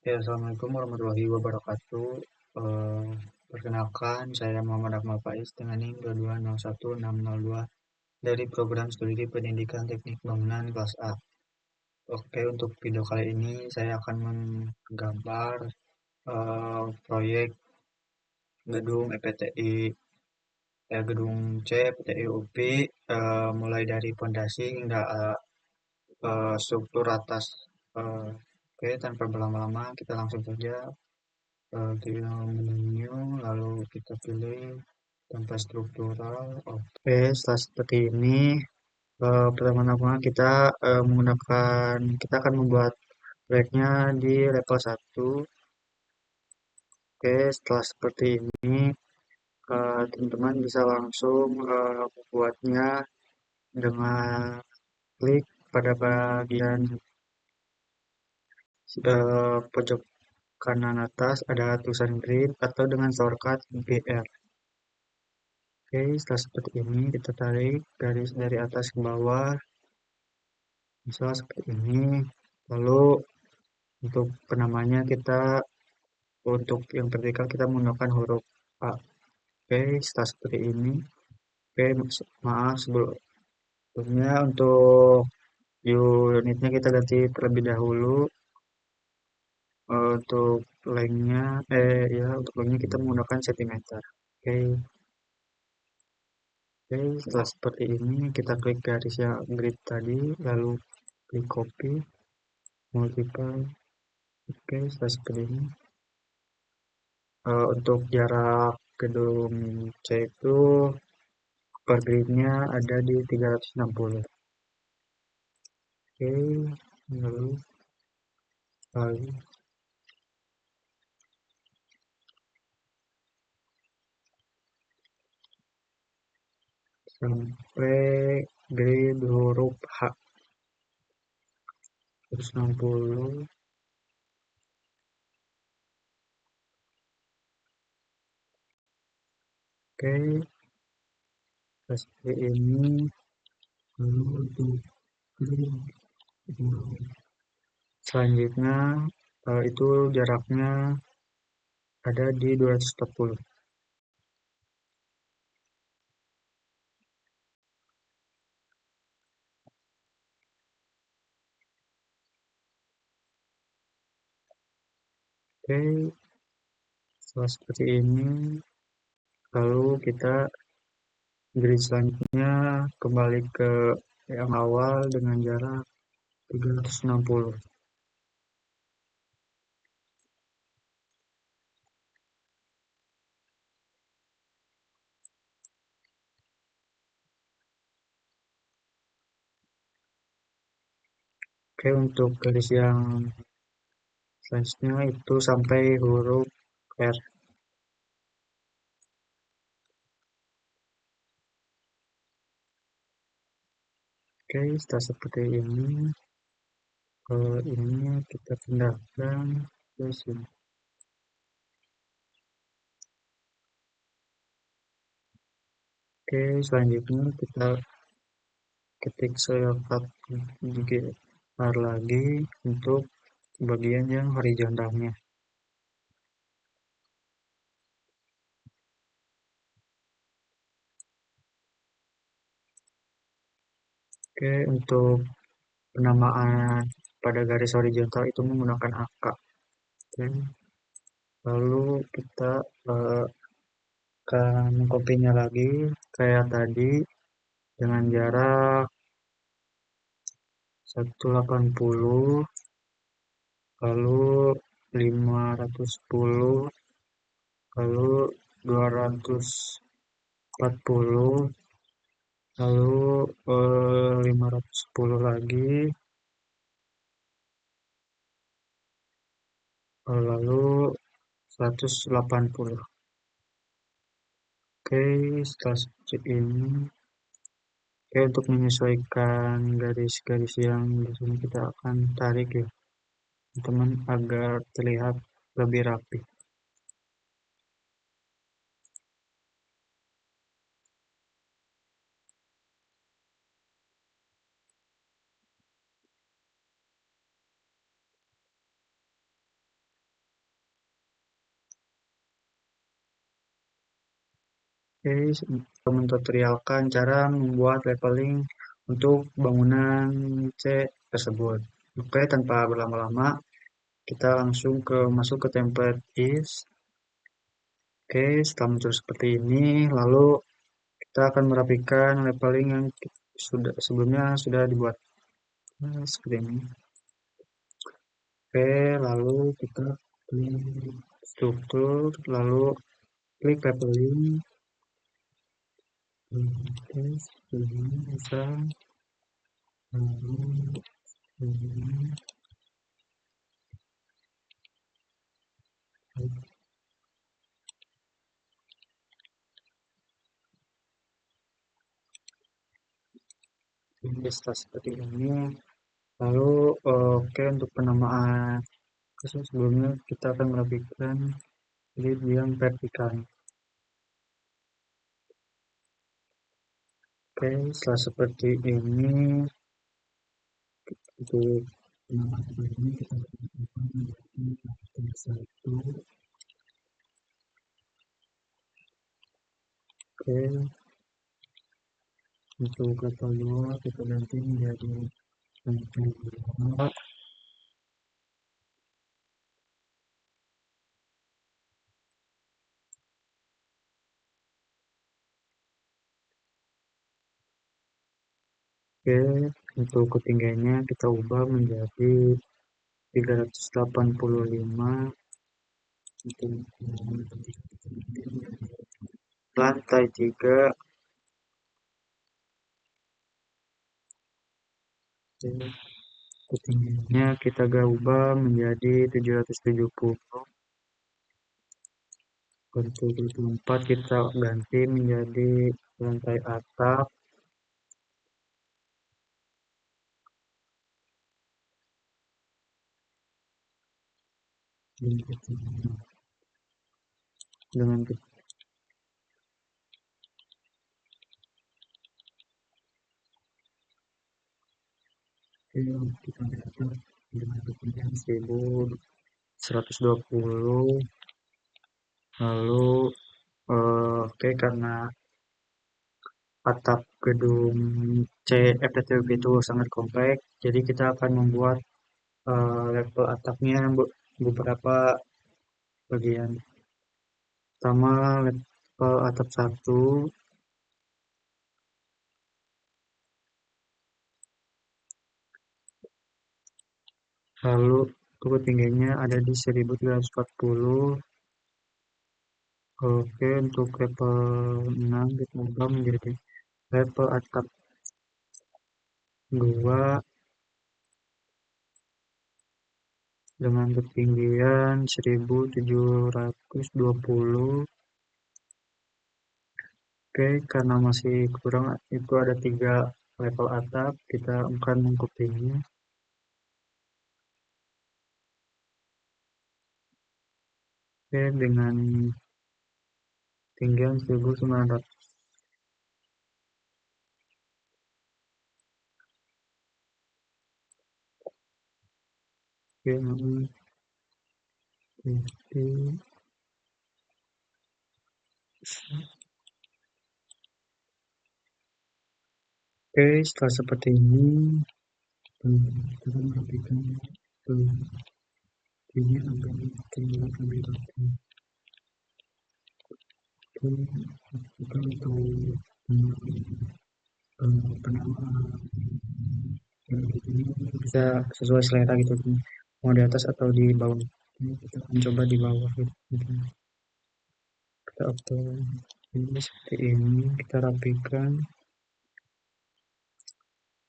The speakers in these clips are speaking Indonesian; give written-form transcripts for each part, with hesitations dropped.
Ya, assalamualaikum warahmatullahi wabarakatuh. Eh, Perkenalkan, saya Muhammad Akmal Faiz dengan NIM 2201602 dari program studi pendidikan teknik bangunan kelas A. Oke, untuk video kali ini saya akan menggambar proyek gedung EPTI, gedung C EPTI UPI, mulai dari fondasi hingga struktur atas. Oke, tanpa berlama-lama kita langsung saja di menu, lalu kita pilih tempat struktural. Oke, setelah seperti ini, pertama-tama kita akan membuat proyeknya di level 1. Oke, setelah seperti ini, teman-teman bisa langsung membuatnya dengan klik pada bagian pojok kanan atas ada tulisan green atau dengan shortcut BR. Oke, setelah seperti ini kita tarik garis dari atas ke bawah, misal seperti ini. Lalu untuk penamanya untuk yang vertikal kita menggunakan huruf A. Oke, setelah seperti ini. Oke, maaf sebelumnya untuk unitnya kita ganti terlebih dahulu. Untuk lengthnya, untuk lengthnya kita menggunakan cm. Oke, oke, setelah seperti ini kita klik garis yang grid tadi, lalu klik copy, multiply. Oke, setelah seperti ini. Untuk jarak gedung C itu per gridnya ada di 360. Oke, lalu sampai grid huruf H 160. Oke, seperti ini. Lalu untuk selanjutnya itu jaraknya ada di 240. Oke, setelah seperti ini, lalu kita grid selanjutnya kembali ke yang awal dengan jarak 360. Oke, untuk garis yang selanjutnya itu sampai huruf R. Oke, setelah seperti ini kita pindahkan ke sini. Oke, selanjutnya kita ketik shortcut GR lagi untuk bagian yang horizontalnya. Oke, untuk penamaan pada garis horizontal itu menggunakan angka. Oke, lalu kita akan mengkopinya lagi kayak tadi dengan jarak 180, lalu 510, lalu 240, lalu 510 lagi, lalu 180. Oke, setelah seperti ini, oke, untuk menyesuaikan garis-garis yang di sini kita akan tarik ya, teman agar terlihat lebih rapi. Oke, mentutorialkan cara membuat leveling untuk bangunan C tersebut. Oke, tanpa berlama-lama, kita langsung masuk ke template is. Oke, setelah muncul seperti ini, lalu kita akan merapikan leveling yang sebelumnya sudah dibuat. Nah, seperti ini. Oke, lalu kita klik struktur, lalu klik leveling. Oke, seperti ini bisa. Lalu ini setelah seperti ini. Lalu oke untuk penamaan sebelumnya kita akan merapikan grid yang vertikal. Oke, setelah seperti ini untuk penamaan ini kita akan menjadi satu. Oke, untuk level 2 kita ganti menjadi level 2. Oke, untuk ketinggiannya kita ubah menjadi 385. Lantai 3. Ketinggiannya kita ubah menjadi 770. Untuk 4 kita ganti menjadi lantai atap. Dengan kita dapat dengan ketinggian 1120. Lalu oke, karena atap gedung C FTTB itu sangat kompleks, jadi kita akan membuat level atapnya beberapa bagian. Pertama, level atap 1, lalu ketinggiannya ada di 1340. Oke, untuk level 6 kita ubah menjadi level atap 2 dengan ketinggian 1720. Oke, karena masih kurang, itu ada 3 level atap, kita akan mengcopinya. Oke, dengan ketinggian 1900. Oke, oke, setelah seperti ini, kita merapikan ini agar terlihat lebih rapi. Kita untuk penamaan ini bisa sesuai selera gitu, mau di atas atau di bawah. Ini kita mencoba di bawah gitu. Kita upload ini seperti ini, kita rapikan.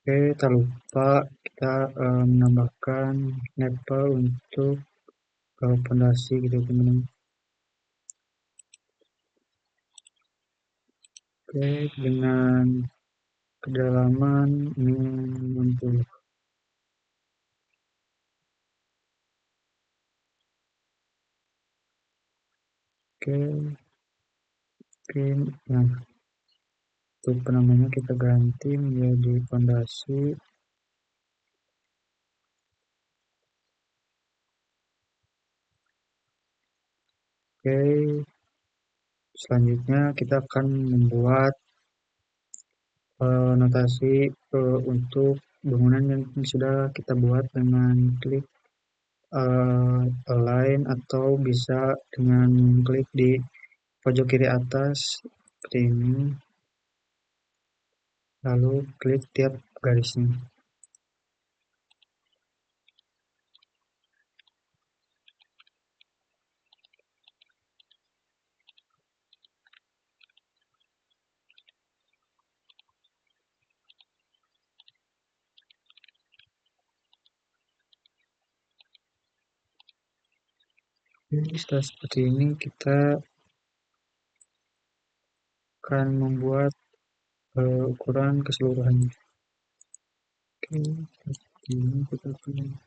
Oke, tak lupa kita menambahkan nempel untuk fondasi gitu teman-teman. Oke, dengan kedalaman 60. Oke, oke. Nah, untuk penamanya kita ganti menjadi fondasi. Oke, Selanjutnya kita akan membuat notasi untuk bangunan yang sudah kita buat dengan klik align atau bisa dengan klik di pojok kiri atas seperti ini, lalu klik tiap garisnya. Jadi setelah seperti ini kita akan membuat ukuran keseluruhannya. Oke, seperti ini kita akan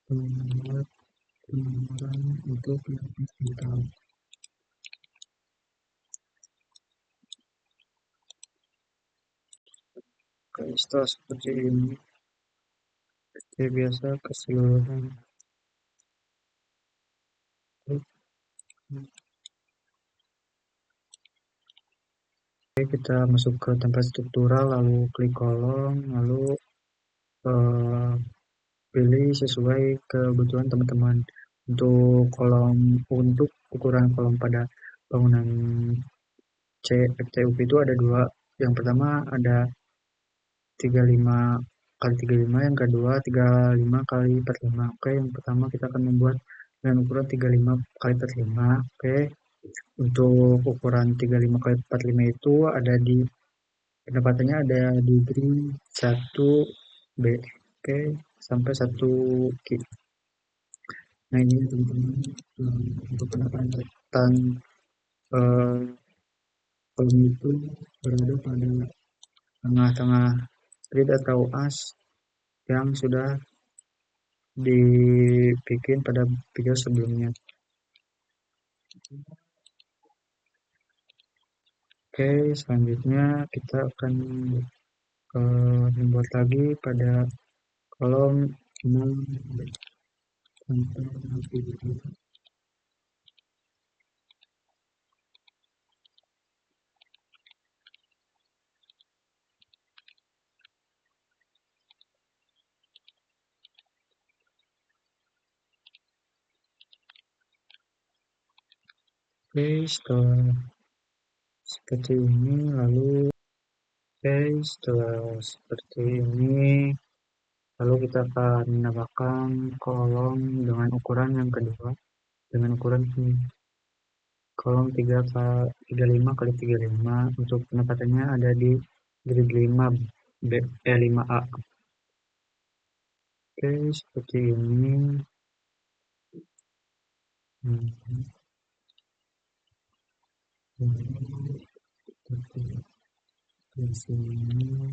membuat gambaran untuk lapis hitam. Oke, setelah seperti ini, seperti biasa keseluruhan. Oke, kita masuk ke tempat struktural, lalu klik kolom, lalu eh, pilih sesuai kebutuhan teman-teman. Untuk ukuran kolom pada bangunan CFTUP itu ada dua. Yang pertama ada 35 kali 35, yang kedua 35 kali 45. Oke, yang pertama kita akan membuat dengan ukuran 35 kali 45. Oke, untuk ukuran 35 kali 45 itu ada di pendapatannya ada di green 1B. Oke, sampai 1Q. Nah, ini teman-teman untuk pendapatan eh, kolom itu berada pada tengah-tengah grid atau as yang sudah dibikin pada video sebelumnya. Oke, selanjutnya kita akan membuat lagi pada kolom 6 sampai 7. Oke, setelah seperti ini, seperti ini, lalu kita akan menambahkan kolom dengan ukuran yang kedua, dengan ukuran kolom 35 kali 35. Untuk penempatannya ada di grid 5 B, 5A. Oke, seperti ini. Di sini.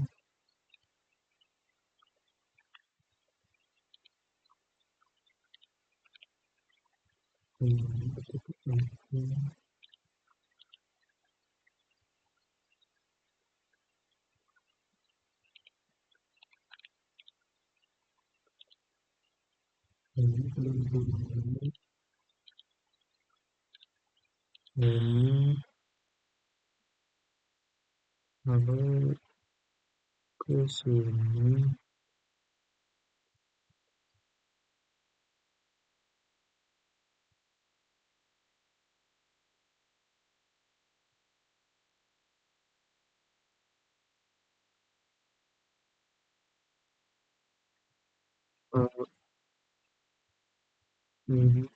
Ini lalu ke sini. Oh, ini.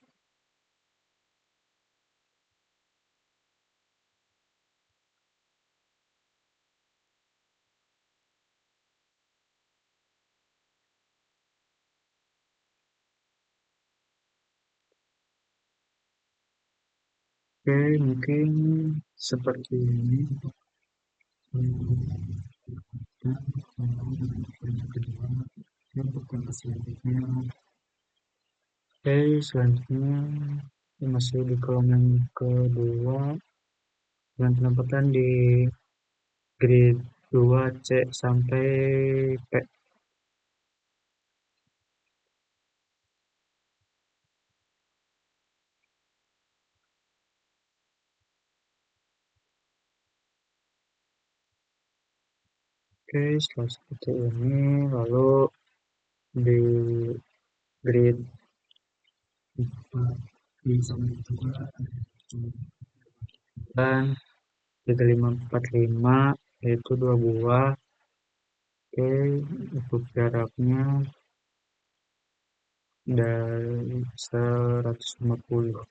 Oke, mungkin seperti ini. Untuk yang selanjutnya. Oke, selanjutnya masih di kolom yang kedua yang penempatan di grid 2C sampai P. Oke, setelah seperti ini, lalu di grid 4 sama juga dan 3545 yaitu 2 buah. Oke, untuk jaraknya dari 150.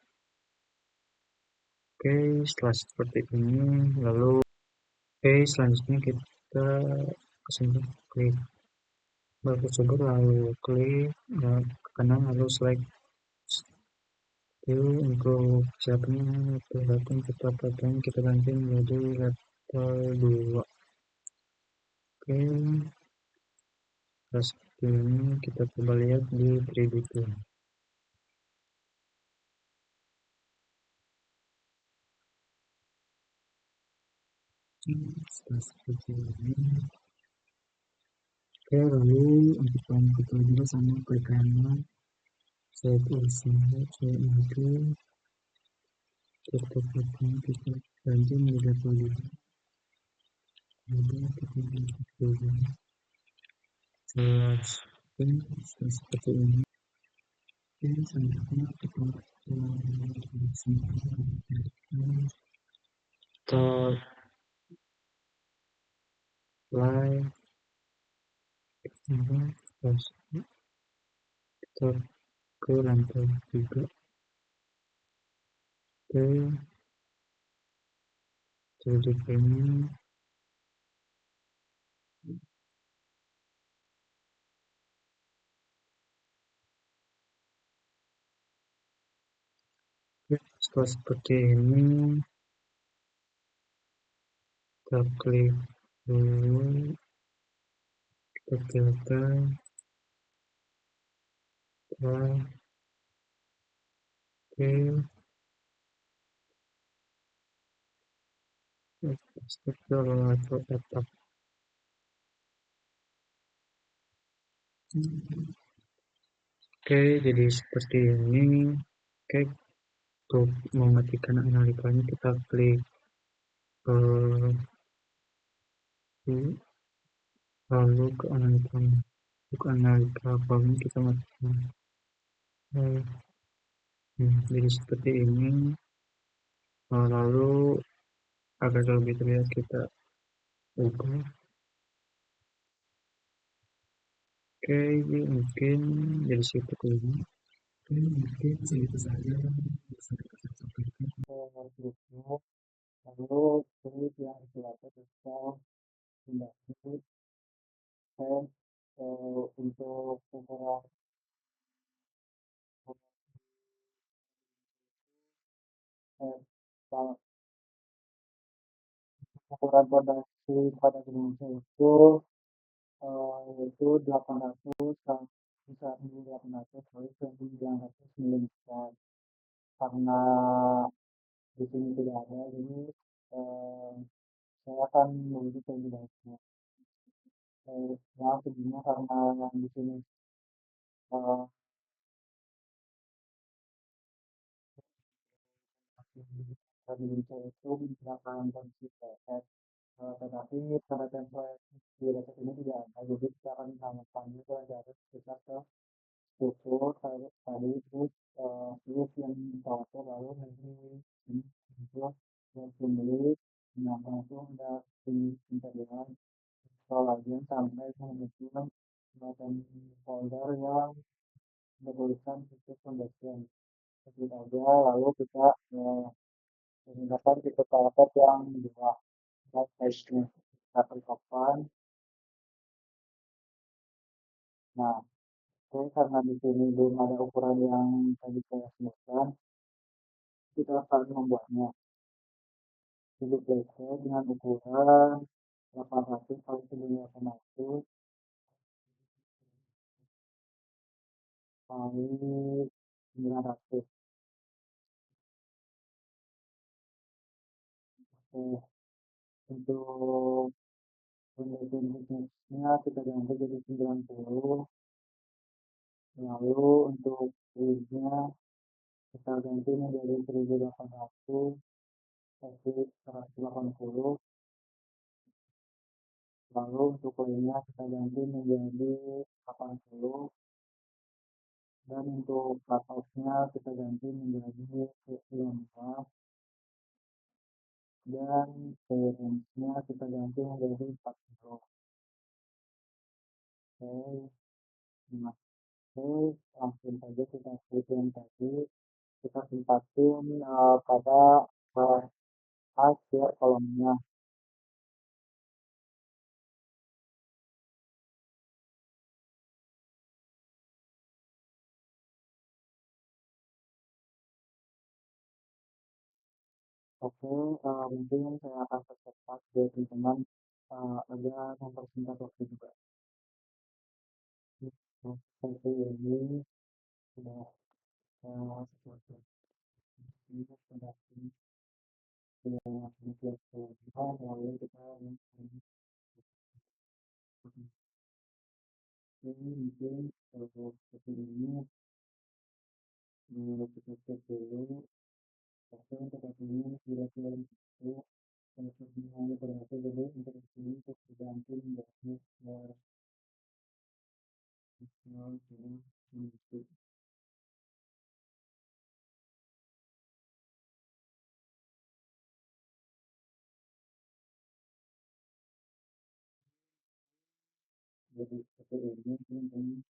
Oke, setelah seperti ini, lalu selanjutnya kita kesini klik batu tersebut lalu klik ke kanan lalu select. Oke, untuk siapnya perhatikan kita pakai kita ganti menjadi level 2. Oke, seperti ini kita coba lihat di 3D tool. Setelah seperti ini, oke, lalu untuk bahan kita juga sama klik kanan saya tulisnya saya nanti kita pakai kita ganti menjadi level 2. Kemudian kita ganti seperti ini. Oke, selanjutnya kita start live terus kita ke lantai 3. Oke, tutup ini. Setelah seperti ini kita klik dulu, kita filter oke, struktur atau etap. Oke, jadi seperti ini. Oke, untuk mematikan analikanya kita klik lalu ke analika, untuk analika volume kita matikan. Jadi seperti ini. Lalu agar lebih terlihat kita ubah. Oke, ini mungkin jadi seperti ini. Oke, mungkin segitu saja bisa kita sampaikan. Lalu klik yang selatan bisa membantu untuk beberapa ukuran fondasi pada Indonesia itu yaitu 800 bisa 800 sampai 900 mm. Karena di sini tidak ada, jadi saya akan menguji lebih baiknya. Ya, sebelumnya karena di sini eh, di Indonesia itu menggunakan kondisi PS, tetapi pada template di resep ini tidak ada, jadi kita akan menambahkannya ke garis kita ke struktur tadi terus list yang dipakai lalu nanti ini untuk yang pemilik yang langsung ada di interior bagian sampai kemudian semacam folder yang bertuliskan untuk pembagian seperti aja lalu kita menggunakan tipe paket yang dua size-nya satu papan. Nah, oke, karena di sini belum ada ukuran yang tadi saya sebutkan, kita akan membuatnya. Untuk PC dengan ukuran 800 kali 1800 kali 900. Oke, untuk penelitian bisnisnya kita ganti jadi 90. Lalu untuk widthnya kita ganti menjadi 1800 kali 180. Lalu untuk lainnya kita ganti menjadi 80, dan untuk cut-off-nya kita ganti menjadi 15, dan clearance-nya kita ganti menjadi 40. Oke, nah, oke, langsung saja kita klik yang tadi, kita tempatin pada hasil kolomnya. Oke, mungkin saya akan percepat biar teman-teman agar mempersingkat waktu juga. Nah, seperti ini sudah sesuatu ini sudah sudah kelebihan, lalu kita ini mungkin seperti ini kita cek dulu. Oke, untuk ini kira-kira itu untuk semuanya berhasil, jadi untuk ini untuk diganti menjadi jadi seperti ini teman-teman.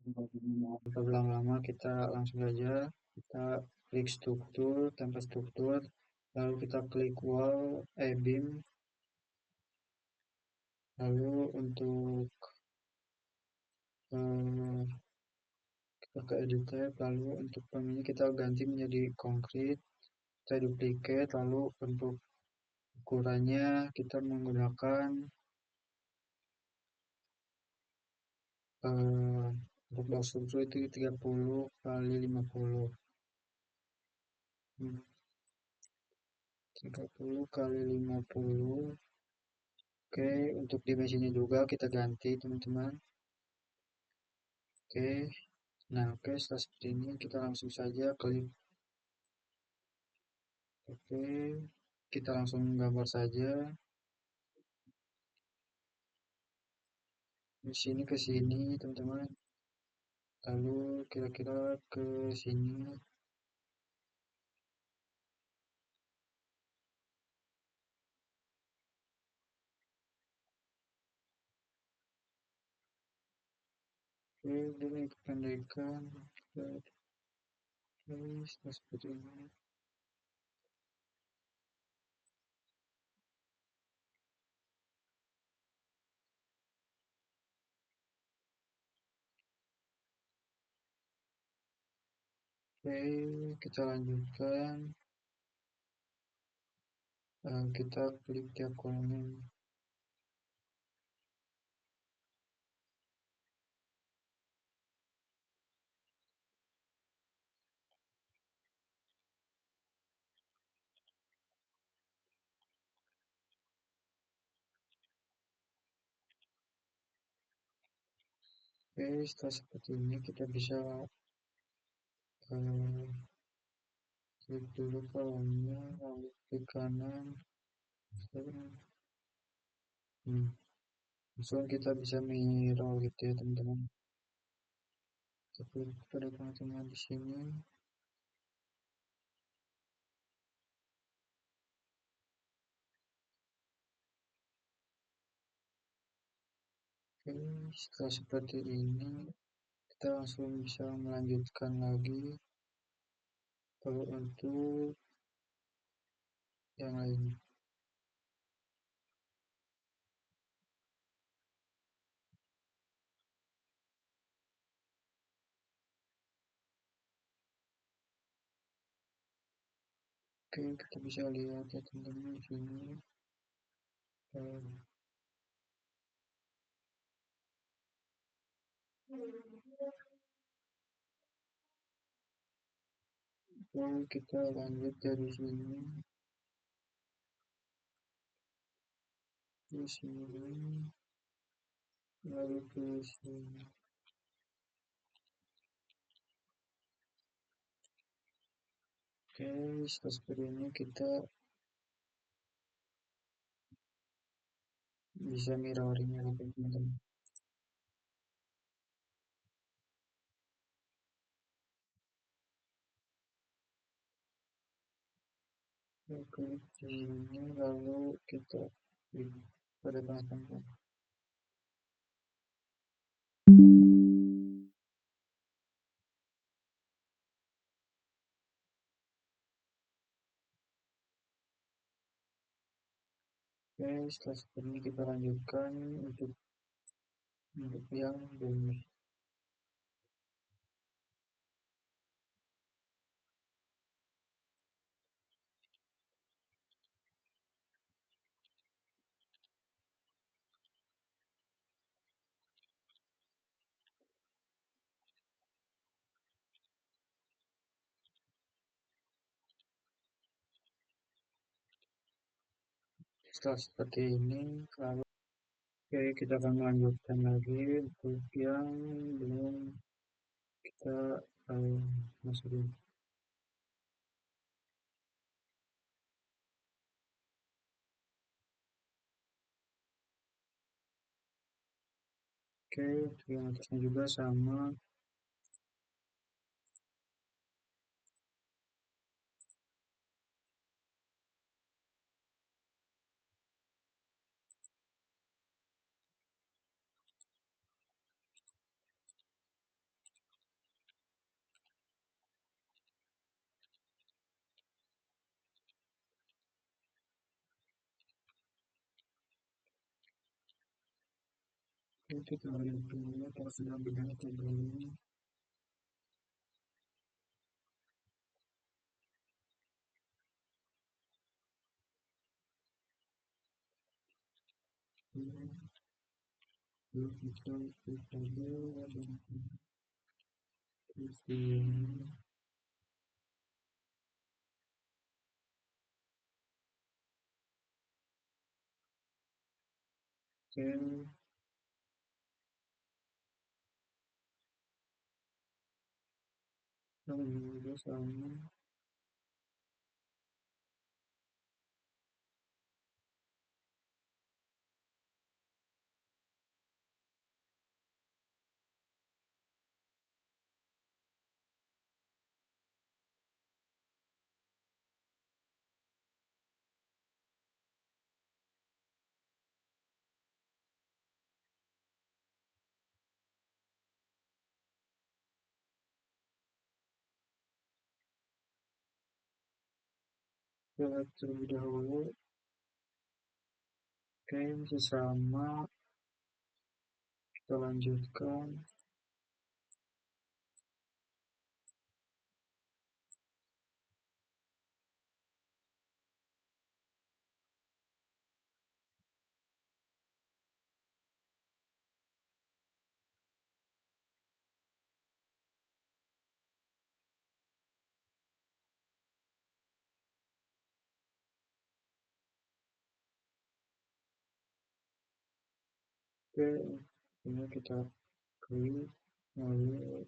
Tanpa berlama-lama kita langsung saja kita klik struktur, tanpa struktur, lalu kita klik wall beam, lalu untuk kita ke edit tab, lalu untuk ini kita ganti menjadi konkret, kita duplicate, lalu untuk ukurannya kita menggunakan untuk box struktur itu 30 kali 50, 30 kali 50. Oke, untuk dimensinya juga kita ganti teman-teman. Oke, nah oke, setelah seperti ini kita langsung saja klik. Oke, kita langsung gambar saja. Di sini ke sini teman-teman, lalu kira-kira ke sini. Oke, ini pendekkan. Oke, setelah seperti ini. Oke, kita lanjutkan. Kita klik tiap kolom. Oke, setelah seperti ini kita bisa klik dulu kolomnya, lalu klik kanan. Langsung kita bisa mirror gitu ya teman-teman. Kita pada teman-teman di sini. Oke, setelah seperti ini kita langsung bisa melanjutkan lagi. Kalau untuk yang lain, oke, kita bisa lihat ya teman-teman di sini. Oke, kita lanjut dari sini. Di sini, lalu ke sini. Oke, setelah seperti ini kita bisa mirroring ya teman-teman. Oke, ini lalu kita pada tengah-tengah. Oke, setelah seperti ini kita lanjutkan untuk yang bonus. Setelah seperti ini, lalu oke, kita akan melanjutkan lagi untuk yang belum kita masukin. Oke, untuk yang atasnya juga sama. Oke, kita lihat dulu apakah sudah benar atau belum. Belum kita dulu dan isi. Oke, yang ini juga sama. Kita terlebih dahulu. Oke, masih sama. Kita lanjutkan. Oke, ini kita klik lalu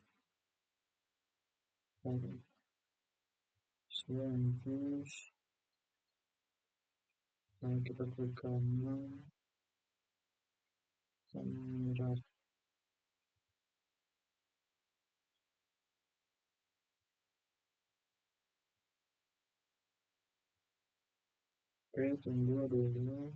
terus lalu kita klik kanan kamera. Oke, tunggu dulu.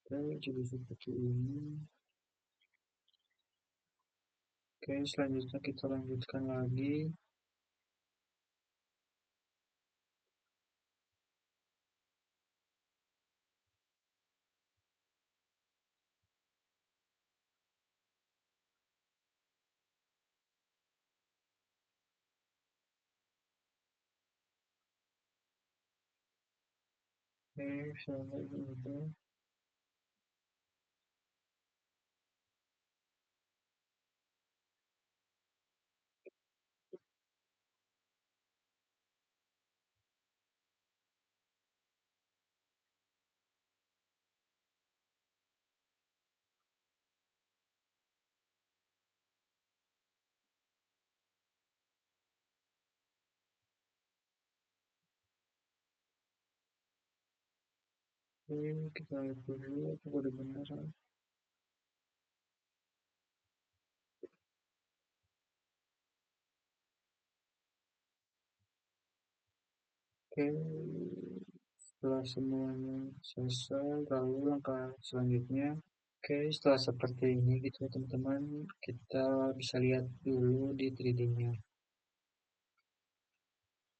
Oke, jadi seperti ini. Oke, selanjutnya kita lanjutkan lagi. Oke, sampai dulu. Oke, kita lihat dulu apa udah benar. Oke, setelah semuanya selesai, lalu langkah selanjutnya. Oke, setelah seperti ini gitu ya teman-teman, kita bisa lihat dulu di 3D-nya.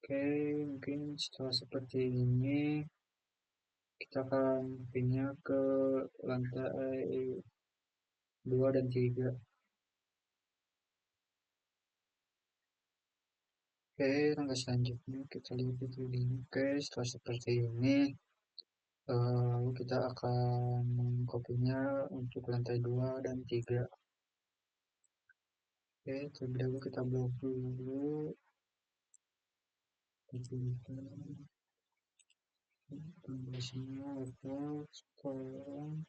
Oke, mungkin setelah seperti ini, kita akan pindah ke lantai 2 dan 3. Oke, langkah selanjutnya kita lihat di 3D-nya. Oke, setelah seperti ini, lalu kita akan mengkopinya untuk lantai 2 dan 3. Oke, terlebih dahulu kita blok dulu. Kita tulisnya letak sekarang.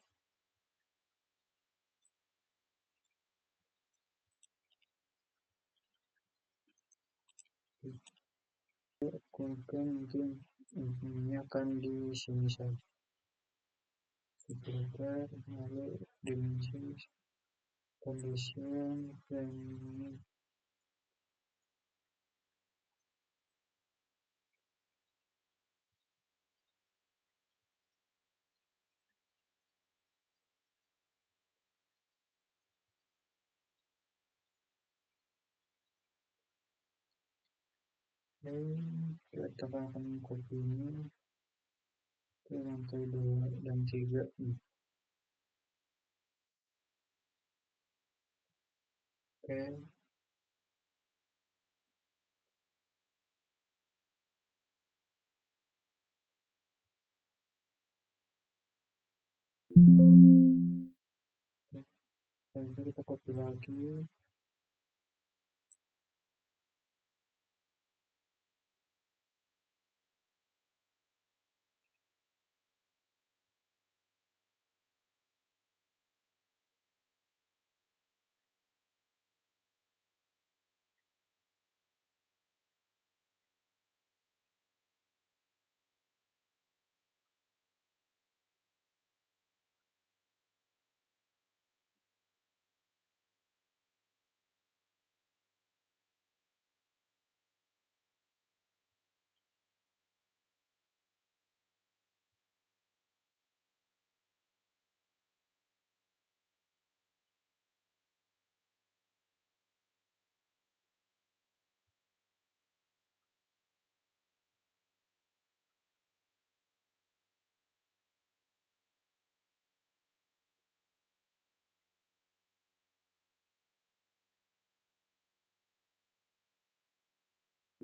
Mungkin ini akan di sini saja. Filter, lalu dimensi, condition, dan kita akan copy ini ke lantai 2 dan 3. Oke, lalu kita copy lagi.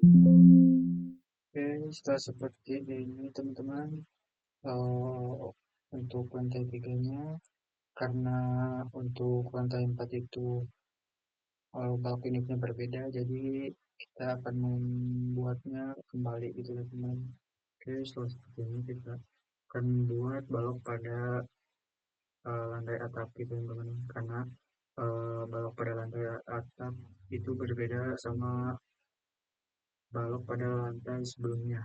Oke, setelah seperti ini teman-teman, eh, untuk lantai 3-nya, karena untuk lantai 4 itu balok unitnya berbeda, jadi kita akan membuatnya kembali gitu teman-teman. Oke, setelah seperti ini kita akan membuat balok pada lantai atap gitu teman-teman, karena balok pada lantai atap itu berbeda sama balok pada lantai sebelumnya.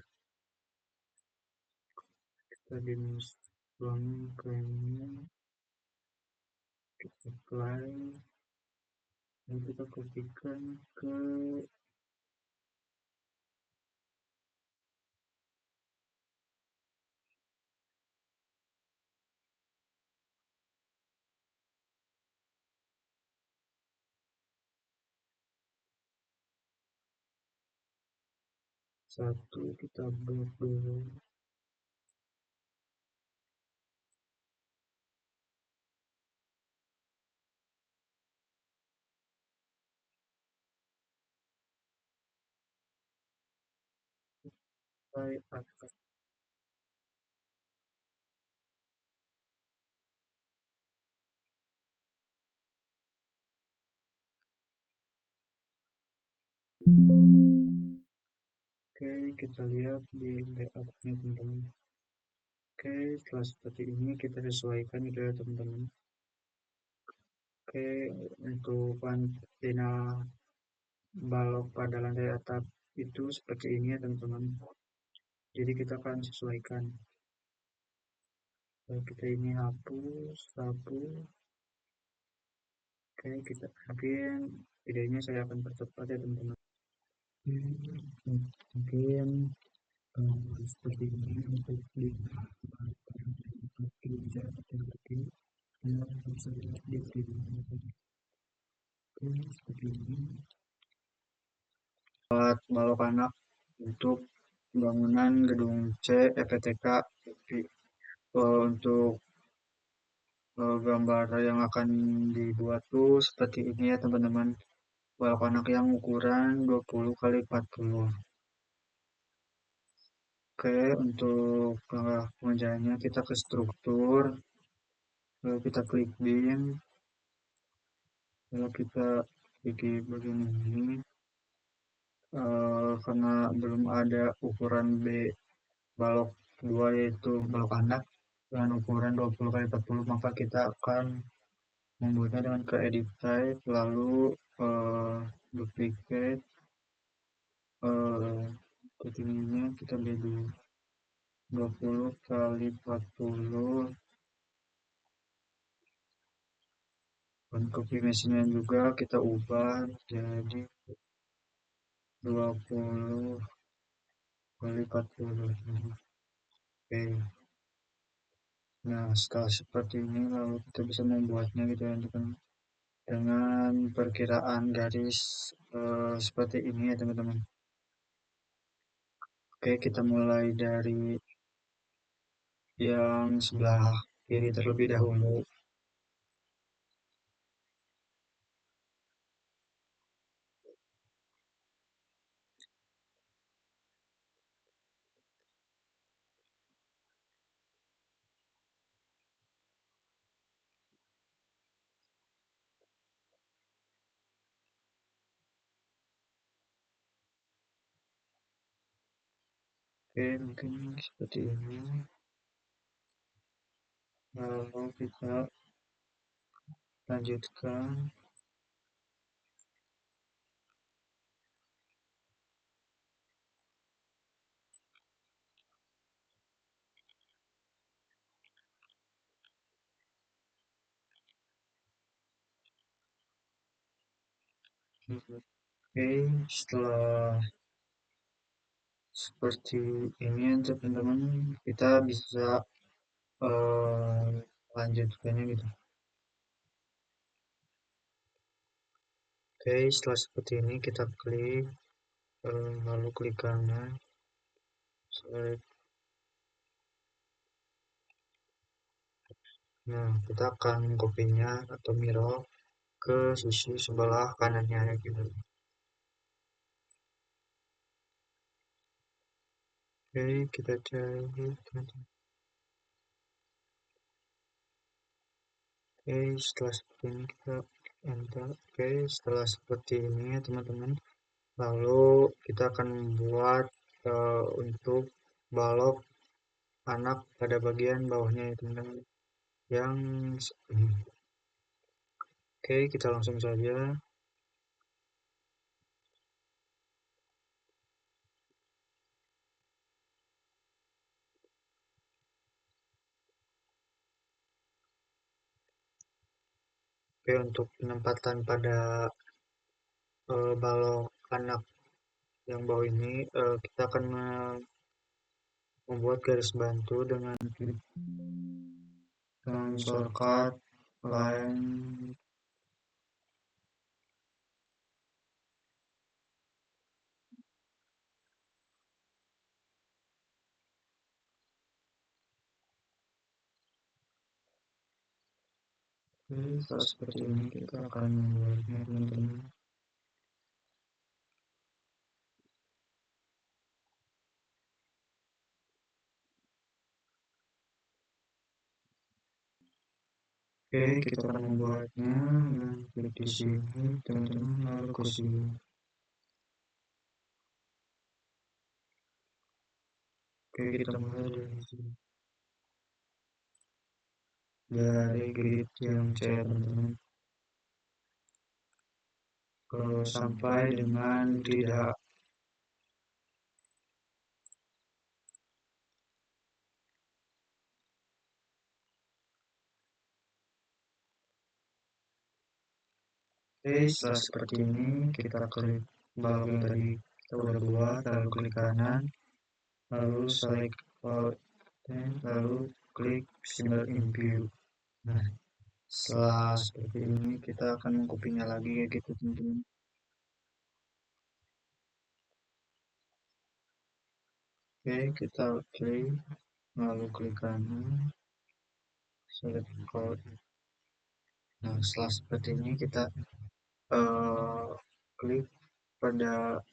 Kita dimusculkan ke ini, kita apply, lalu kita kopikan ke satu, kita blok dulu. Sampai atas. Oke, kita lihat di layoutnya teman-teman. Oke, setelah seperti ini kita sesuaikan gitu ya teman-teman. Oke, untuk pantina balok pada lantai atap itu seperti ini ya teman-teman. Jadi kita akan sesuaikan. Kalau kita ini hapus. Oke, kita mungkin videonya saya akan percepat ya teman-teman. Mungkin seperti ini untuk di bicara seperti ini bisa dilihat di video seperti ini. Buat balok anak untuk bangunan gedung C EPTK untuk gambar yang akan dibuat tuh seperti ini ya teman-teman. Balok anak yang ukuran 20 kali 40. Oke, untuk pengerjaannya kita ke struktur, lalu kita klik bin, lalu kita klik bagian ini. Karena belum ada ukuran B balok 2 yaitu balok anak dengan ukuran 20 kali 40, maka kita akan membuatnya dengan ke edit type lalu duplicate ketinggiannya kita beli 20 kali 40 dan copy mesinnya juga kita ubah jadi 20 kali 40. Oke, nah setelah seperti ini lalu kita bisa membuatnya gitu ya dengan perkiraan garis seperti ini ya teman-teman. Oke, kita mulai dari yang sebelah kiri terlebih dahulu. Oke, mungkin seperti ini. Lalu kita lanjutkan. Oke, setelah seperti ini teman-teman, kita bisa lanjutkannya gitu. Oke, setelah seperti ini kita klik lalu klik kanan, select. Nah, kita akan kopinya atau mirror ke sisi sebelah kanannya gitu. Oke, kita cari. Oke, setelah seperti ini kita enter. Oke, setelah seperti ini ya teman-teman, lalu kita akan membuat untuk balok anak pada bagian bawahnya ya teman-teman, yang ini. Oke, kita langsung saja. Oke, untuk penempatan pada balok anak yang bawah ini, kita akan membuat garis bantu dengan shortcut line. Seperti ini kita akan membuatnya teman-teman. Oke, kita akan membuatnya dengan klik di sini teman-teman, lalu ke sini. Oke, kita mulai dari sini, dari grid yang C teman-teman, sampai dengan tidak. Setelah seperti ini kita klik balok yang tadi kita udah buat, lalu klik kanan, lalu select all, lalu klik simbol in view. Nah, setelah seperti ini kita akan mengkopinya lagi ya gitu teman-teman. Oke, kita klik, lalu klik kanan, select all. Nah, setelah seperti ini kita klik pada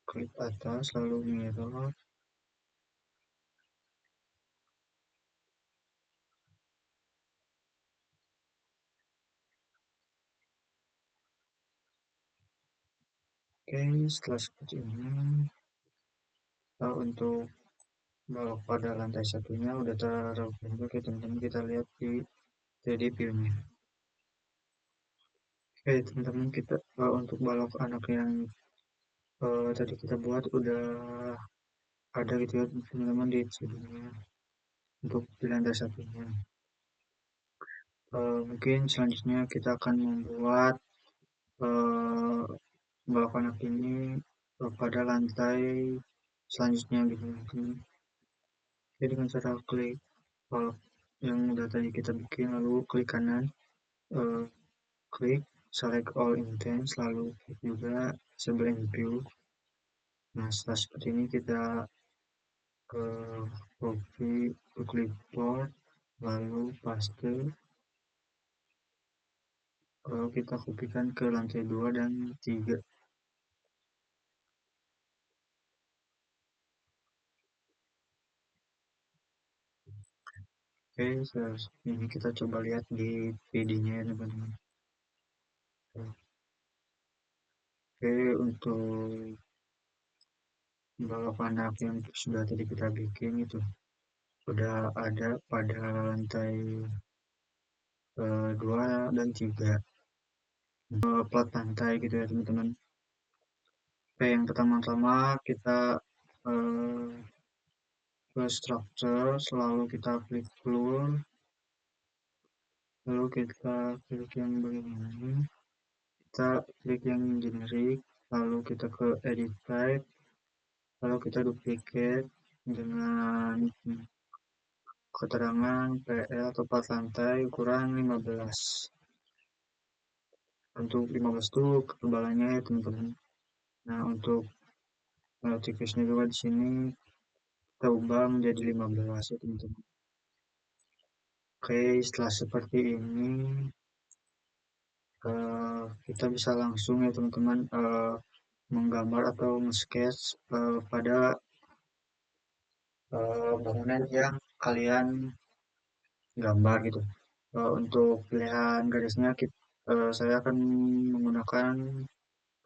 klik atas lalu mirror. Oke, setelah seperti ini untuk balok pada lantai satunya udah terbentuk ya teman-teman, kita lihat di 3D view-nya. Oke teman-teman, kita untuk balok anak yang tadi kita buat udah ada gitu ya teman-teman di sini untuk di lantai satunya. Mungkin selanjutnya kita akan membuat uh, balok anak ini pada lantai selanjutnya gitu teman-teman. Jadi dengan cara klik balok yang udah tadi kita bikin, lalu klik kanan, uh, klik select all intent, lalu klik juga sebelum view. Nah setelah seperti ini kita ke copy ke clipboard, lalu paste, lalu kita kopikan ke lantai 2 dan 3. Oke, ini kita coba lihat di PD-nya ya teman-teman. Oke, untuk balok anak yang sudah tadi kita bikin itu sudah ada pada lantai 2 dan 3 plat lantai gitu ya teman-teman. Oke, yang pertama-tama kita eh, ke structure, selalu kita klik blur, lalu kita klik yang begini, kita klik yang generic, lalu kita ke edit type, lalu kita duplicate dengan keterangan PL atau plat lantai ukuran 15. Untuk 15 itu ketebalannya ya teman-teman. Nah untuk thicknessnya juga di sini kita ubah menjadi 15 ya teman-teman. Oke, setelah seperti ini kita bisa langsung ya teman-teman menggambar atau nge-sketch pada bangunan yang kalian gambar gitu. Untuk pilihan garisnya saya akan menggunakan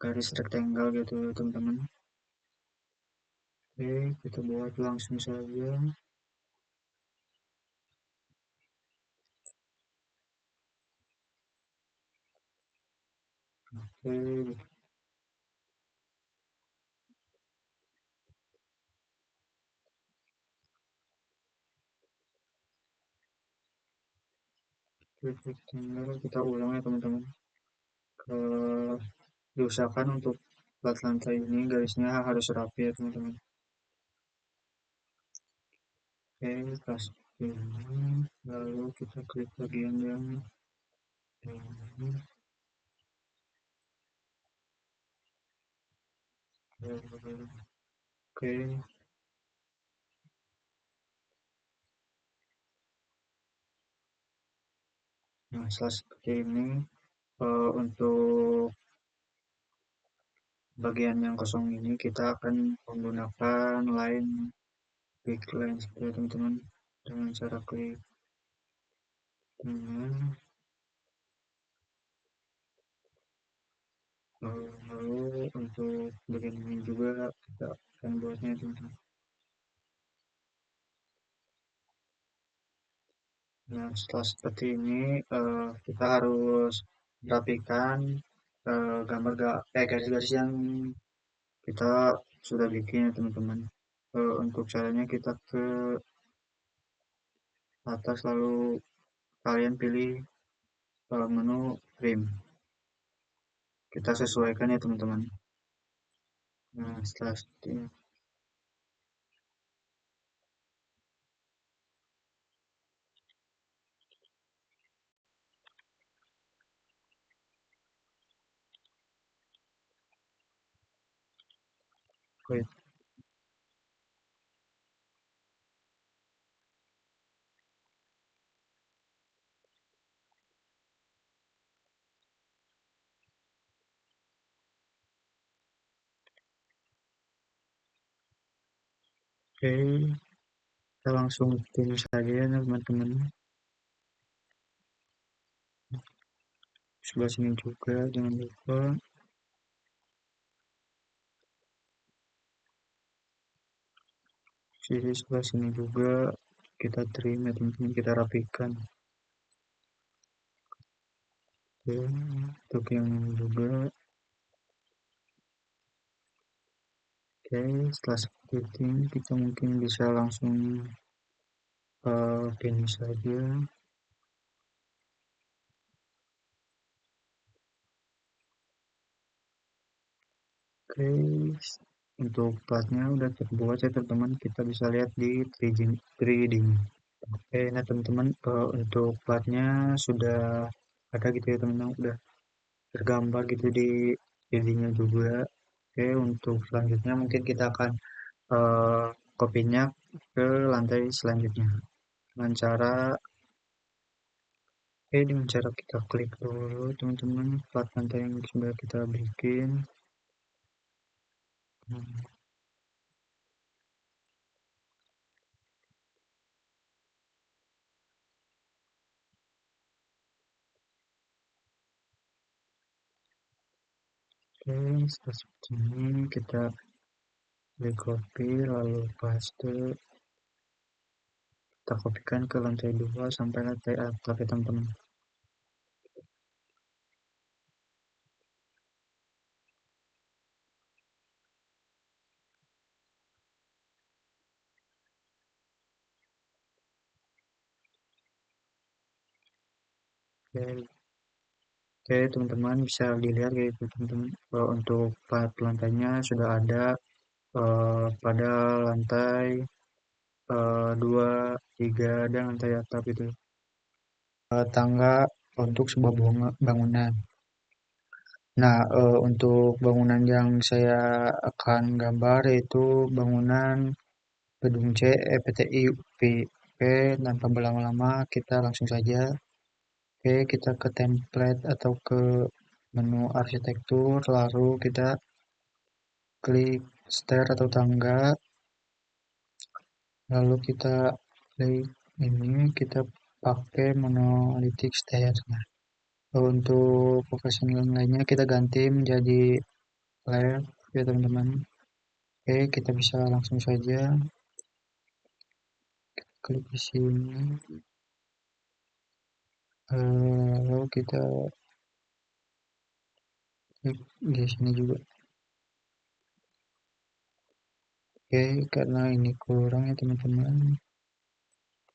garis rectangle gitu teman-teman. Oke, kita buat langsung saja. Oke, rectangle kita ulang ya teman-teman. Diusahakan untuk plat lantai ini garisnya harus rapi ya teman-teman. Oke, kasih ini, lalu kita klik bagian yang ini. Oke, nah setelah seperti ini untuk bagian yang kosong ini kita akan menggunakan line quick line seperti teman-teman dengan cara klik dengan lalu untuk bagian ini juga kita akan buatnya teman-teman. Nah setelah seperti ini kita harus rapikan gambar garis-garis yang kita sudah bikin ya teman-teman. Untuk caranya kita ke atas lalu kalian pilih menu trim. kita sesuaikan ya teman-teman. Nah, setelah itu, oke, kita langsung pilih saja ya teman-teman. Sebelah sini juga jangan lupa. Sisi sebelah sini juga kita trim ya teman-teman, kita rapikan. Oke, untuk yang juga. Oke, setelah seperti ini kita mungkin bisa langsung finish saja. Oke, untuk platnya udah terbuat ya teman-teman, kita bisa lihat di 3D. Oke, nah teman-teman, untuk platnya sudah ada gitu ya teman-teman, udah tergambar gitu di 3D-nya juga. Oke, untuk selanjutnya mungkin kita akan kopinya ke lantai selanjutnya dengan cara dengan cara kita klik dulu teman-teman plat lantai yang sudah kita bikin. Oke, setelah seperti ini kita klik copy lalu paste, kita kopikan ke lantai 2 sampai lantai atas ya teman-teman. Oke, oke teman-teman bisa dilihat gitu teman-teman, untuk plat lantainya sudah ada pada lantai 2, 3 dan lantai atap itu. Tangga untuk sebuah bangunan. Nah, untuk bangunan yang saya akan gambar yaitu bangunan gedung C, PTI UPI. Oke, tanpa berlama-lama kita langsung saja. Oke, kita ke template atau ke menu arsitektur, lalu kita klik stair atau tangga, lalu kita klik ini, kita pakai monolithic stair. Nah, untuk profesional lainnya kita ganti menjadi left ya teman-teman. Oke, kita bisa langsung saja klik di sini. Lalu kita klik di sini juga. Oke, karena ini kurang ya teman-teman,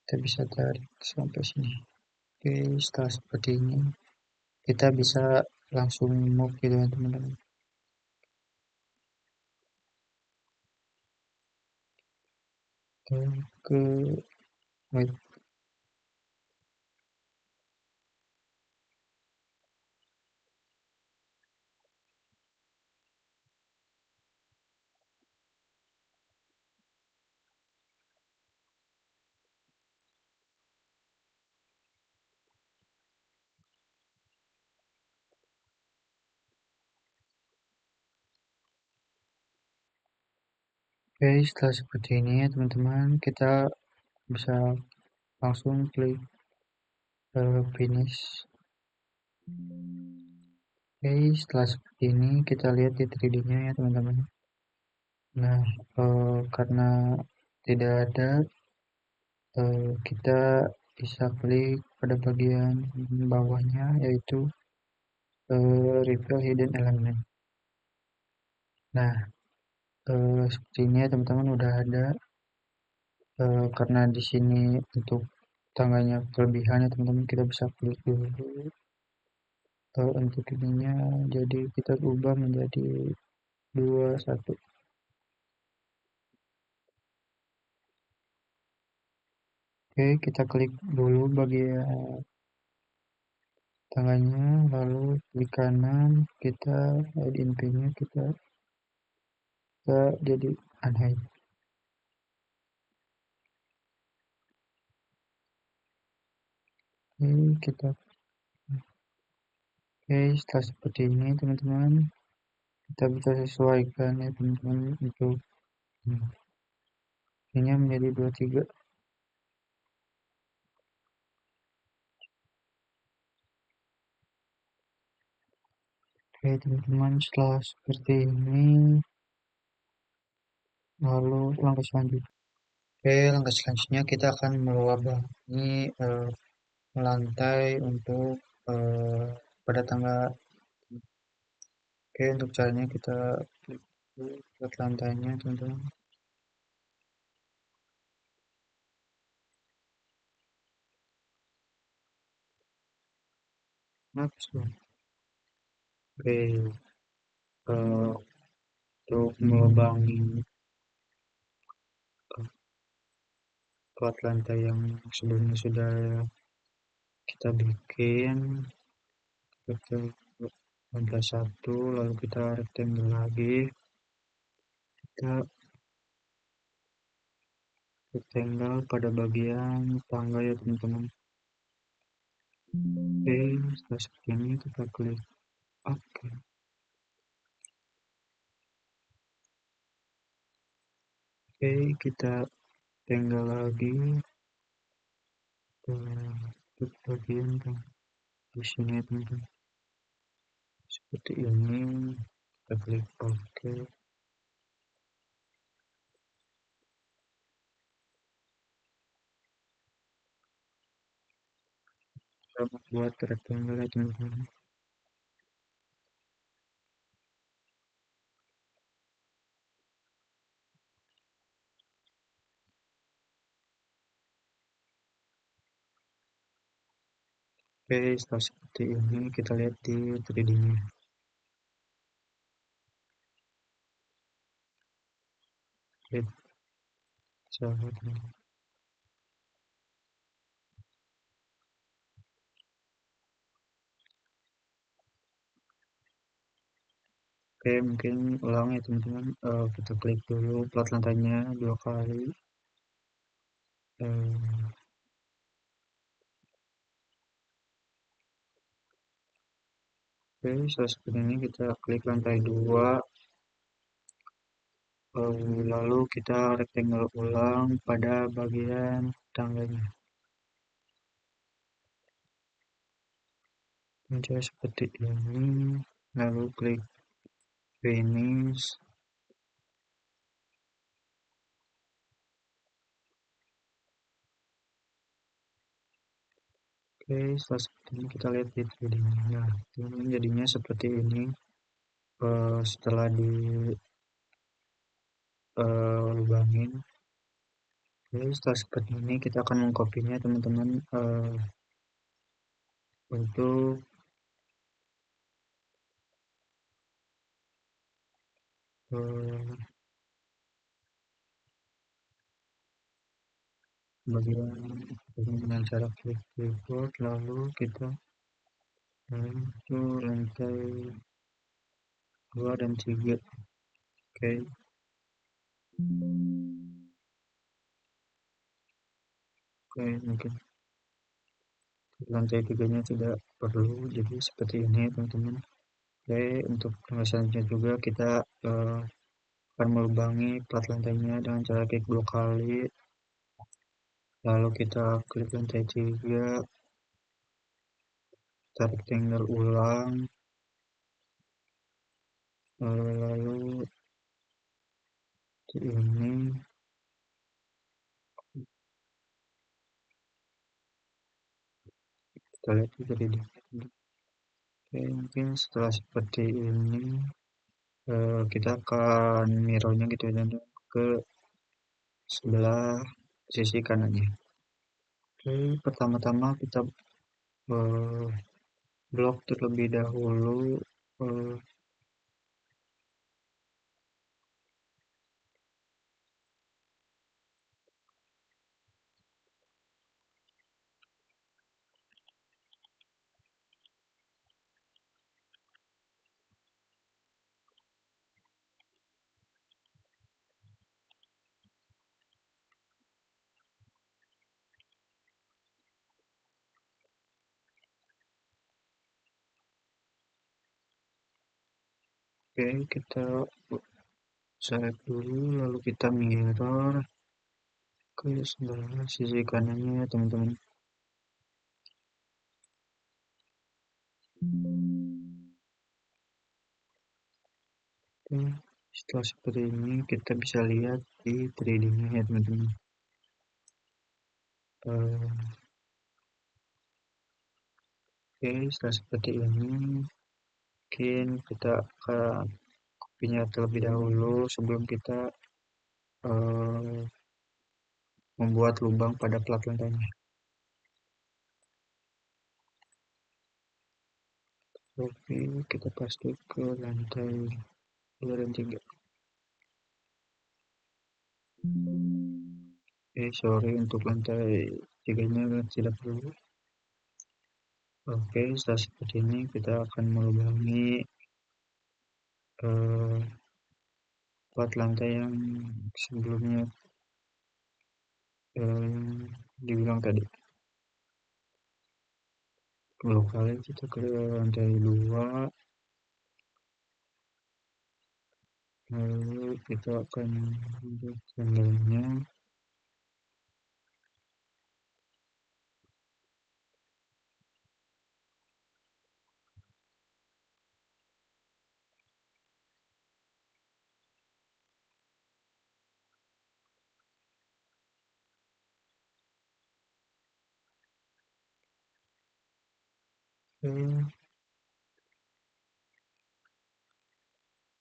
kita bisa tarik sampai sini. Oke, setelah seperti ini, kita bisa langsung move gitu ya teman-teman. Ke wait, oke, setelah seperti ini ya teman-teman, kita bisa langsung klik finish. Oke, setelah seperti ini kita lihat di 3D-nya ya teman-teman. Nah, karena tidak ada, kita bisa klik pada bagian bawahnya yaitu reveal hidden element. Nah, seperti ini ya teman-teman udah ada, karena di sini untuk tangganya kelebihan ya teman-teman, kita bisa klik dulu untuk ininya, jadi kita ubah menjadi 21. Oke, kita klik dulu bagian tangannya, lalu klik kanan, kita add in pin-nya, kita jadi unhide. Oke, setelah seperti ini teman-teman, kita bisa sesuaikan ya teman-teman untuk ini menjadi 23. Oke teman-teman, setelah seperti ini, lalu langkah selanjutnya. Oke, langkah selanjutnya kita akan melubangi lantai untuk pada tangga. Oke, untuk caranya kita buat lantainya teman-teman. Oke, untuk melubangi plat lantai yang sebelumnya sudah kita bikin, kita lantai 1, lalu kita rectangle lagi, kita rectangle pada bagian tangga ya teman-teman. Oke, setelah seperti ini kita klik OK. Oke, kita tinggal lagi untuk bagian di sini ya teman-teman. Seperti ini, kita klik OK. Kita membuat rectangle ya teman-teman. Oke, setelah seperti ini kita lihat di 3D-nya. Oke, sahabat. Oke, mungkin ulang ya teman-teman. Kita klik dulu plat lantainya 2 kali. Oke, setelah seperti ini kita klik lantai 2, lalu kita rectangle ulang pada bagian tangganya. Menjadi seperti ini, lalu klik finish. Oke, setelah seperti ini kita lihat di 3D-nya. Nah, ini jadinya seperti ini setelah di lubangin. Oke, setelah seperti ini kita akan mengkopinya teman-teman untuk bagian dengan cara klik keyboard, lalu kita itu lantai 2 dan 3. Oke. Oke, mungkin lantai 3-nya tidak perlu, jadi seperti ini teman-teman. Oke, untuk selanjutnya juga kita akan melubangi plat lantainya dengan cara klik 2 kali, lalu kita klik lantai 3, kita rectangle ulang, lalu ini kita lihat juga di sini. Oke, mungkin setelah seperti ini kita akan mirrornya gitu ya ke sebelah sisi kanannya. Oke, pertama-tama kita blok terlebih dahulu. eh, Oke, kita select dulu, lalu kita mirror ke sebelah sisi kanannya ya teman-teman. Oke, setelah seperti ini kita bisa lihat di 3D-nya ya teman-teman. Oke, setelah seperti ini mungkin kita akan kopinya terlebih dahulu sebelum kita eh, membuat lubang pada plat lantainya. Oke, kita paste ke lantai 2 dan 3. Sorry untuk lantai 3-nya tidak perlu. Oke, setelah seperti ini kita akan melubangi eh, plat lantai yang sebelumnya dibilang tadi. Dua kali kita ke lantai 2, lalu kita akan membuat sandalnya.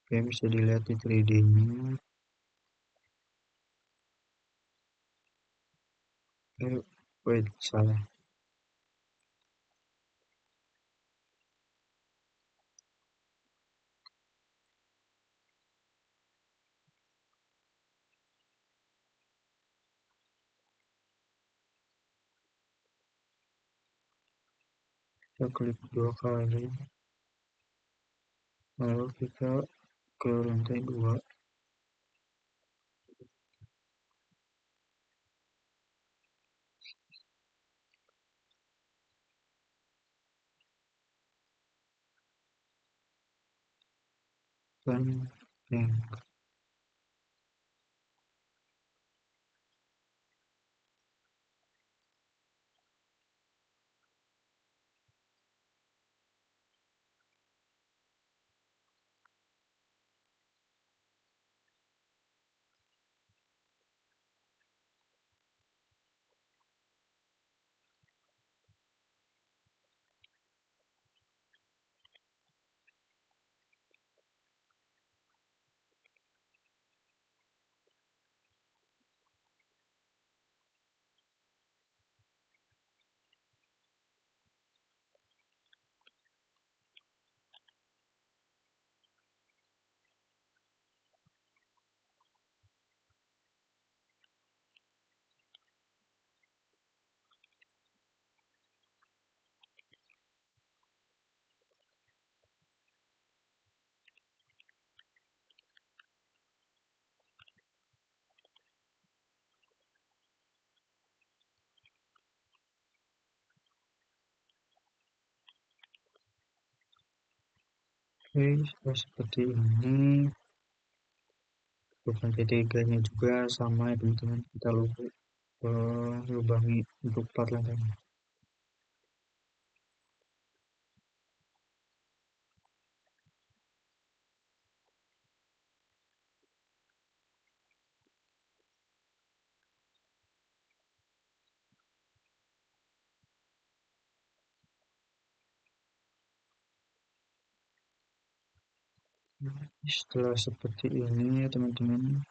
Oke, bisa dilihat di 3D-nya. Wait, salah. Kita klik 2 kali, lalu kita ke lantai 2. Dan yang seperti ini. Untuk lantai 3-nya juga sama ya teman-teman, kita lubangi untuk plat lantainya. Setelah seperti ini ya teman-teman,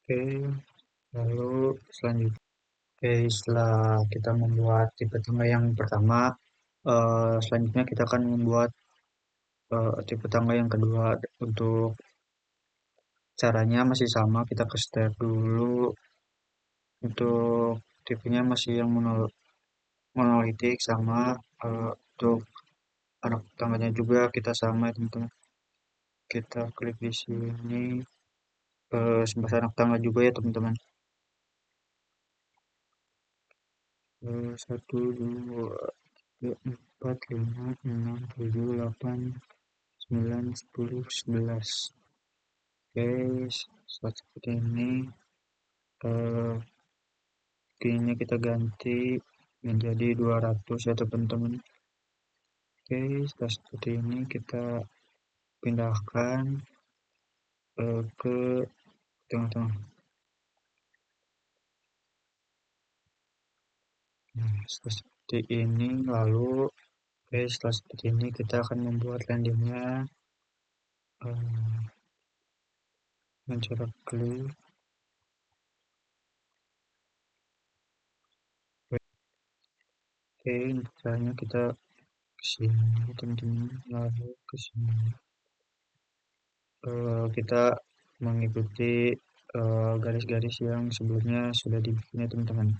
Oke, lalu selanjutnya, oke, setelah kita membuat tipe tangga yang pertama, selanjutnya kita akan membuat tipe tangga yang kedua. Untuk caranya masih sama, kita ke step dulu. Untuk tipenya masih yang monolitik sama, untuk anak tangganya juga kita sama ya teman-teman. Kita klik di sini, sebelah anak tangga juga ya teman-teman. 1, 2, 3, 4, 5, 6, 7, 8, 9, 10, 11. Oke, setelah seperti ini, eh, keynya kita ganti menjadi 200 ya teman-teman. Oke, setelah seperti ini kita pindahkan ke tengah-tengah. Nah, setelah seperti ini, lalu oke, setelah seperti ini kita akan membuat landingnya, eh, mencoba klik. Oke, caranya kita ke sini teman-teman, lalu ke sini. Kita mengikuti garis-garis yang sebelumnya sudah dibikin ya teman-teman.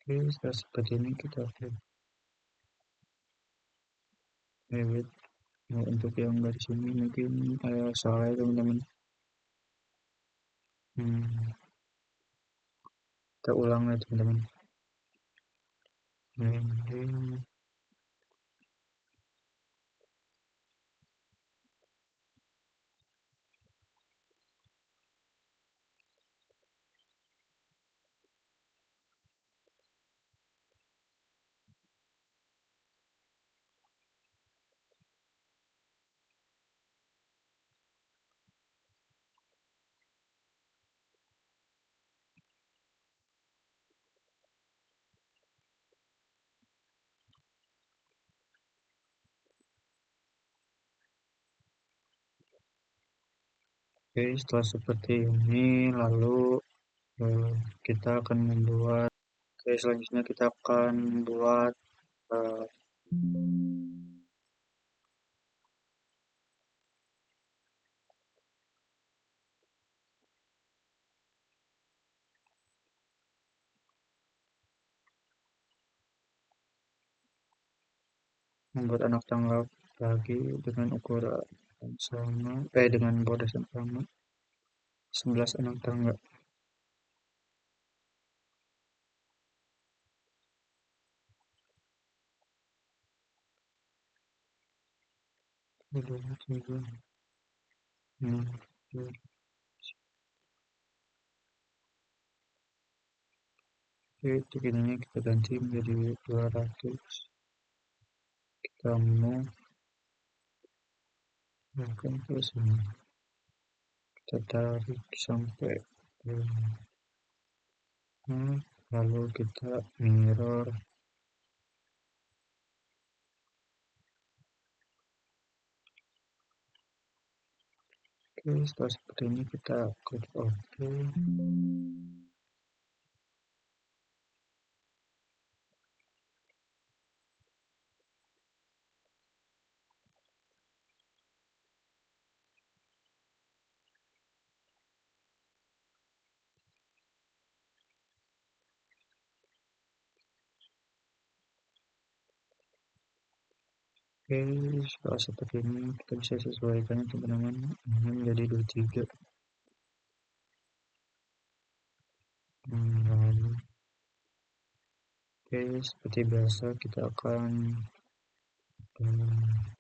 Oke, setelah seperti ini kita klik edit. Nah, untuk yang garis ini mungkin salah ya teman-teman. Kita ulang ya teman-teman. Landing. Oke, setelah seperti ini, lalu eh, kita akan membuat, oke, selanjutnya kita akan membuat eh, membuat anak tangga lagi dengan ukuran yang sama, dengan border yang sama, 11 anak tangga. Dua, tiga, enam, tujuh. Oke, tingginya kita ganti menjadi 200. Kita mau bahkan ke sini. Kita tarik sampai lalu kita mirror. Oke, setelah seperti ini kita klik OK. Oke, setelah seperti ini kita bisa sesuaikan teman-teman, ini menjadi 23. Lalu, oke, seperti biasa kita akan hmm,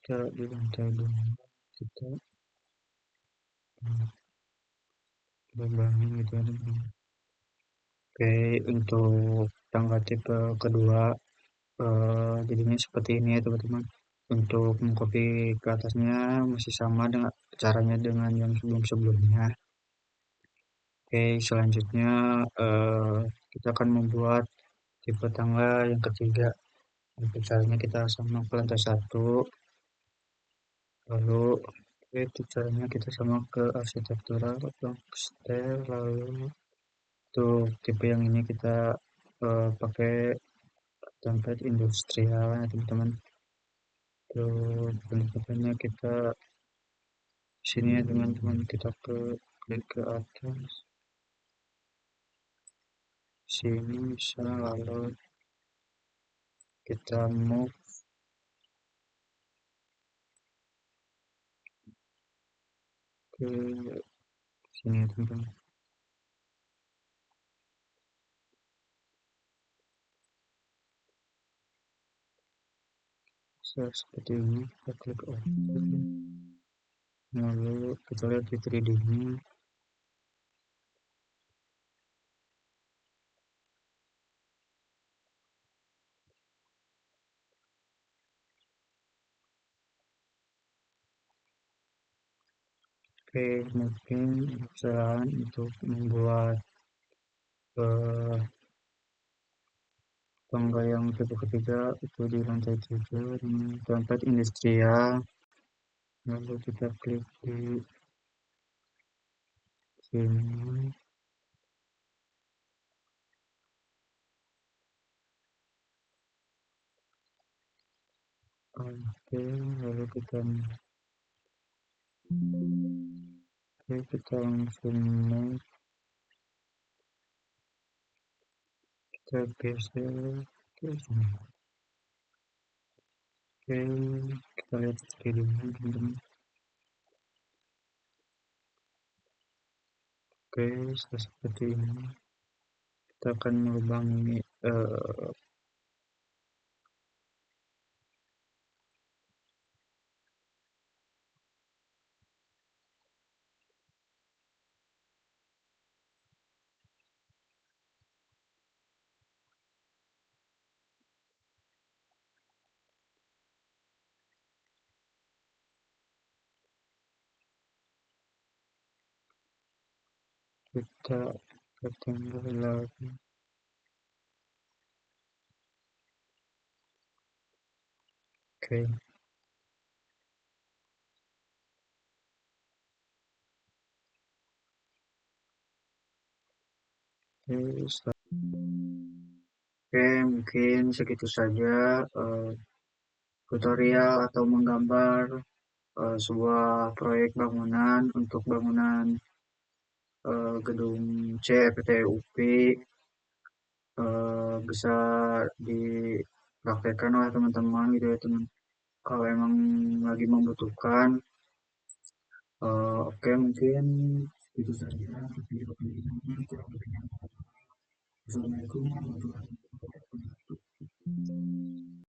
kita di lantai 2 kita lubangin gitu ya teman. Oke, untuk tangga tipe kedua jadinya seperti ini ya teman-teman. Untuk mengcopy ke atasnya masih sama dengan caranya dengan yang sebelum-sebelumnya. Oke, selanjutnya kita akan membuat tipe tangga yang ketiga. Untuk caranya kita sama ke lantai satu, lalu itu caranya kita sama ke arsitektural atau style, lalu untuk tipe yang ini kita pakai template industrial ya teman-teman. Tuh pendekatannya kita sini ya teman-teman, kita klik ke atas sini bisa, lalu kita move ke sini ya teman-teman. Seperti ini kita klik OK, lalu kita lihat di 3D nya. Oke, mungkin saran untuk membuat eh, tangga yang tipe ketiga itu di lantai 7 dengan tempat industrial, lalu kita klik di sini. Oke, lalu kita langsung move, kita geser ke sini. Oke, kita lihat kirinya teman-teman. Oke, seperti ini kita akan melubangi kita rectangle lagi. Oke, oke, mungkin segitu saja tutorial atau menggambar sebuah proyek bangunan untuk bangunan gedung CPTUP, bisa dipraktekkan oleh teman-teman gitu ya teman. Kalau emang lagi membutuhkan, oke, mungkin itu saja video kali ini. Assalamualaikum warahmatullahi wabarakatuh.